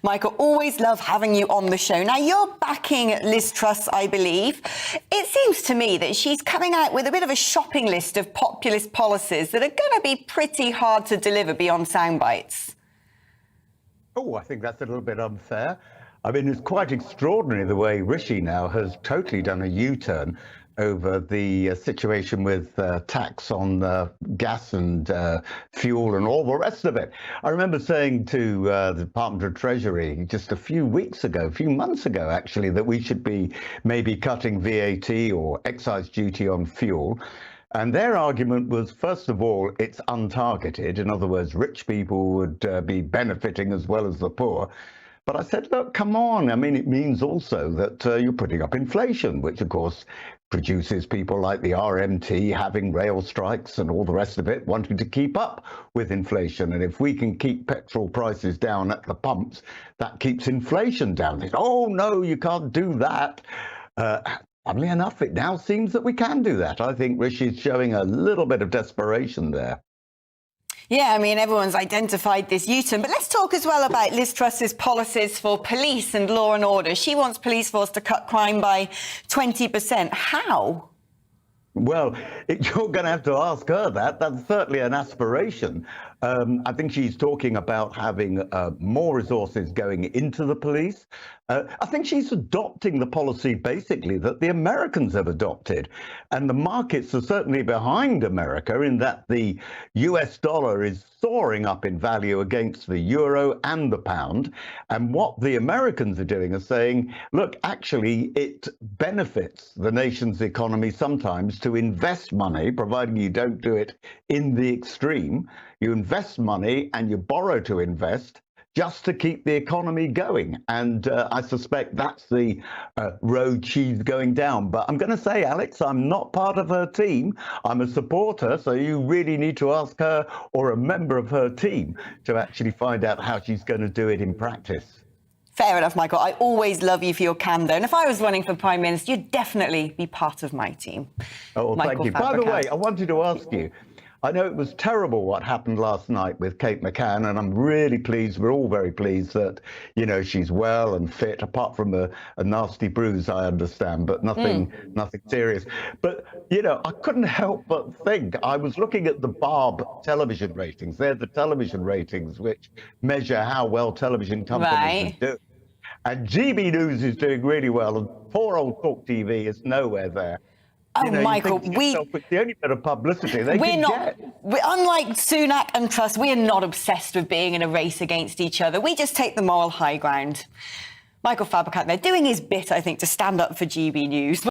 Michael, always love having you on the show. Now, you're backing Liz Truss, I believe. It seems to me that she's coming out with a bit of a shopping list of populist policies that are going to be pretty hard to deliver beyond sound bites. Oh, I think that's a little bit unfair. I mean, it's quite extraordinary the way Rishi now has totally done a U-turn over the situation with tax on gas and fuel and all the rest of it. I remember saying to the Department of Treasury just a few months ago, actually, that we should be maybe cutting VAT or excise duty on fuel. And their argument was, first of all, it's untargeted. In other words, rich people would be benefiting as well as the poor. But I said, look, come on. I mean, it means also that you're putting up inflation, which, of course, produces people like the RMT having rail strikes and all the rest of it, wanting to keep up with inflation. And if we can keep petrol prices down at the pumps, that keeps inflation down. They say, oh, no, you can't do that. Funnily enough, it now seems that we can do that. I think Rishi's showing a little bit of desperation there. Yeah, I mean, everyone's identified this U-turn. But let's talk as well about Liz Truss's policies for police and law and order. She wants police force to cut crime by 20%. How? Well, you're going to have to ask her that. That's certainly an aspiration. I think she's talking about having more resources going into the police. I think she's adopting the policy, basically, that the Americans have adopted. And the markets are certainly behind America in that the US dollar is soaring up in value against the euro and the pound. And what the Americans are doing is saying, look, actually, it benefits the nation's economy sometimes to invest money, providing you don't do it in the extreme. You invest money and you borrow to invest just to keep the economy going. And I suspect that's the road she's going down. But I'm going to say, Alex, I'm not part of her team. I'm a supporter. So you really need to ask her or a member of her team to actually find out how she's going to do it in practice. Fair enough, Michael. I always love you for your candour. And if I was running for Prime Minister, you'd definitely be part of my team. Oh, well, thank you. By the way, I wanted to ask you, I know it was terrible what happened last night with Kate McCann, and I'm really pleased, we're all very pleased that, you know, she's well and fit, apart from a nasty bruise, I understand, but nothing serious. But, you know, I couldn't help but think, I was looking at the Barb television ratings. They're the television ratings which measure how well television companies do. And GB News is doing really well, and poor old Talk TV is nowhere there. Oh, you know, Michael, it's the only bit of publicity they can get. Unlike Sunak and Truss, we are not obsessed with being in a race against each other. We just take the moral high ground. Michael Fabricant, they're doing his bit, I think, to stand up for GB News.